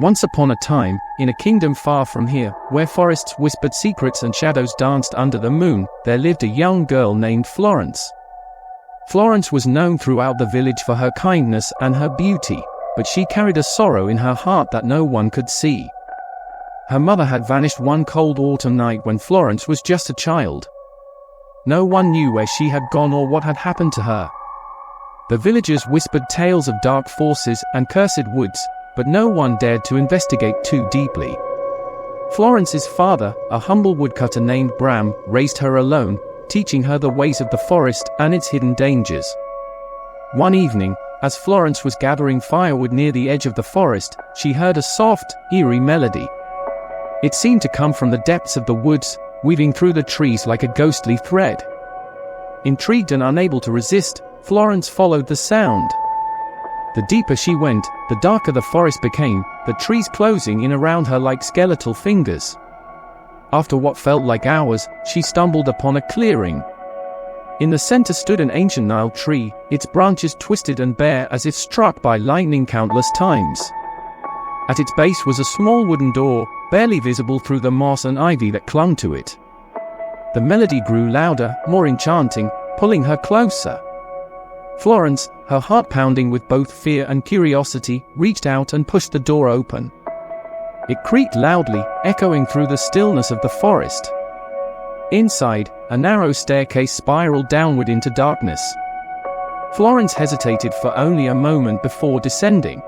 Once upon a time, in a kingdom far from here, where forests whispered secrets and shadows danced under the moon, there lived a young girl named Florence. Florence was known throughout the village for her kindness and her beauty, but she carried a sorrow in her heart that no one could see. Her mother had vanished one cold autumn night when Florence was just a child. No one knew where she had gone or what had happened to her. The villagers whispered tales of dark forces and cursed woods, but no one dared to investigate too deeply. Florence's father, a humble woodcutter named Bram, raised her alone, teaching her the ways of the forest and its hidden dangers. One evening, as Florence was gathering firewood near the edge of the forest, she heard a soft, eerie melody. It seemed to come from the depths of the woods, weaving through the trees like a ghostly thread. Intrigued and unable to resist, Florence followed the sound. The deeper she went, the darker the forest became, the trees closing in around her like skeletal fingers. After what felt like hours, she stumbled upon a clearing. In the center stood an ancient gnarled tree, its branches twisted and bare as if struck by lightning countless times. At its base was a small wooden door, barely visible through the moss and ivy that clung to it. The melody grew louder, more enchanting, pulling her closer. Florence, her heart pounding with both fear and curiosity, reached out and pushed the door open. It creaked loudly, echoing through the stillness of the forest. Inside, a narrow staircase spiraled downward into darkness. Florence hesitated for only a moment before descending.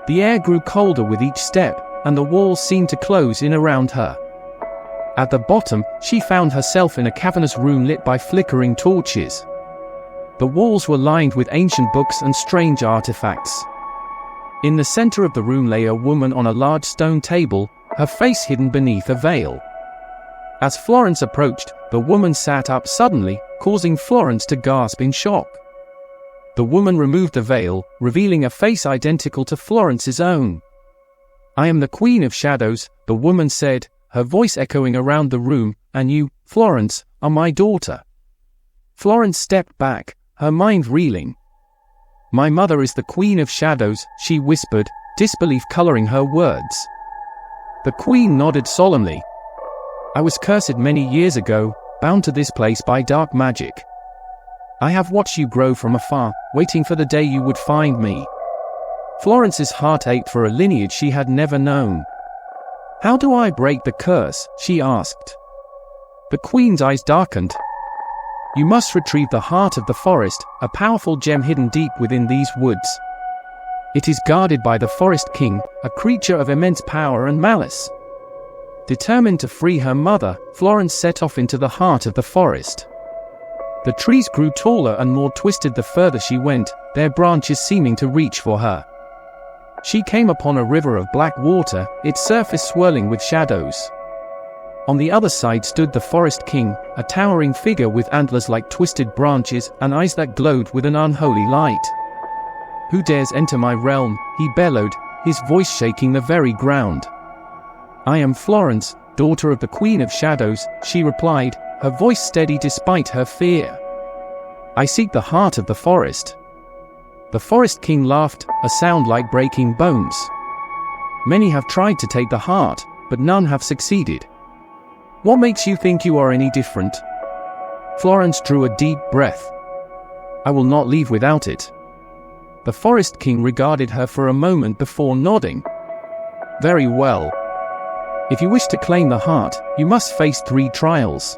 The air grew colder with each step, and the walls seemed to close in around her. At the bottom, she found herself in a cavernous room lit by flickering torches. The walls were lined with ancient books and strange artifacts. In the center of the room lay a woman on a large stone table, her face hidden beneath a veil. As Florence approached, the woman sat up suddenly, causing Florence to gasp in shock. The woman removed the veil, revealing a face identical to Florence's own. "I am the Queen of Shadows," the woman said, her voice echoing around the room, "and you, Florence, are my daughter." Florence stepped back, her mind reeling. "My mother is the Queen of Shadows," she whispered, disbelief coloring her words. The Queen nodded solemnly. "I was cursed many years ago, bound to this place by dark magic. I have watched you grow from afar, waiting for the day you would find me." Florence's heart ached for a lineage she had never known. "How do I break the curse?" she asked. The Queen's eyes darkened. "You must retrieve the heart of the forest, a powerful gem hidden deep within these woods. It is guarded by the Forest King, a creature of immense power and malice." Determined to free her mother, Florence set off into the heart of the forest. The trees grew taller and more twisted the further she went, their branches seeming to reach for her. She came upon a river of black water, its surface swirling with shadows. On the other side stood the Forest King, a towering figure with antlers like twisted branches and eyes that glowed with an unholy light. "Who dares enter my realm?" he bellowed, his voice shaking the very ground. "I am Florence, daughter of the Queen of Shadows," she replied, her voice steady despite her fear. "I seek the heart of the forest." The Forest King laughed, a sound like breaking bones. "Many have tried to take the heart, but none have succeeded. What makes you think you are any different?" Florence drew a deep breath. "I will not leave without it." The Forest King regarded her for a moment before nodding. "Very well. If you wish to claim the heart, you must face 3 trials.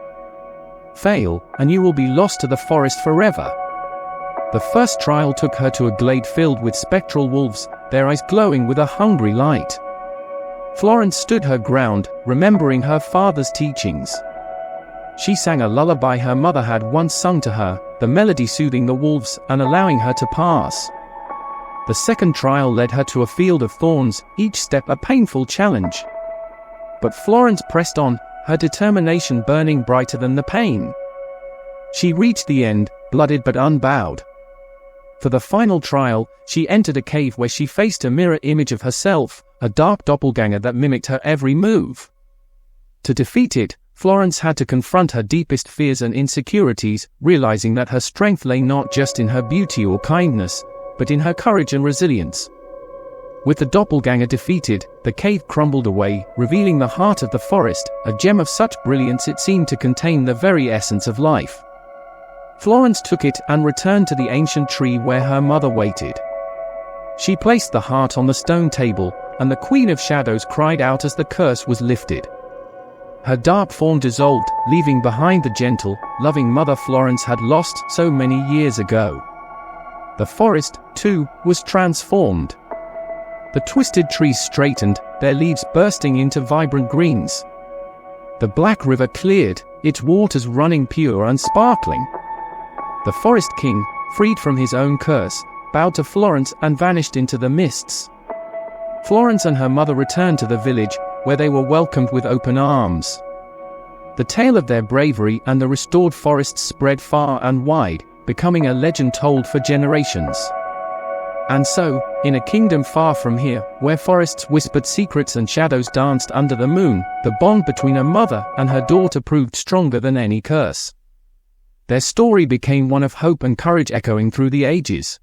Fail, and you will be lost to the forest forever." The first trial took her to a glade filled with spectral wolves, their eyes glowing with a hungry light. Florence stood her ground, remembering her father's teachings. She sang a lullaby her mother had once sung to her, the melody soothing the wolves and allowing her to pass. The second trial led her to a field of thorns, each step a painful challenge. But Florence pressed on, her determination burning brighter than the pain. She reached the end, blooded but unbowed. For the final trial, she entered a cave where she faced a mirror image of herself, a dark doppelganger that mimicked her every move. To defeat it, Florence had to confront her deepest fears and insecurities, realizing that her strength lay not just in her beauty or kindness, but in her courage and resilience. With the doppelganger defeated, the cave crumbled away, revealing the heart of the forest, a gem of such brilliance it seemed to contain the very essence of life. Florence took it and returned to the ancient tree where her mother waited. She placed the heart on the stone table, and the Queen of Shadows cried out as the curse was lifted. Her dark form dissolved, leaving behind the gentle, loving mother Florence had lost so many years ago. The forest, too, was transformed. The twisted trees straightened, their leaves bursting into vibrant greens. The black river cleared, its waters running pure and sparkling. The forest king, freed from his own curse, bowed to Florence and vanished into the mists. Florence and her mother returned to the village, where they were welcomed with open arms. The tale of their bravery and the restored forest spread far and wide, becoming a legend told for generations. And so, in a kingdom far from here, where forests whispered secrets and shadows danced under the moon, the bond between a mother and her daughter proved stronger than any curse. Their story became one of hope and courage echoing through the ages.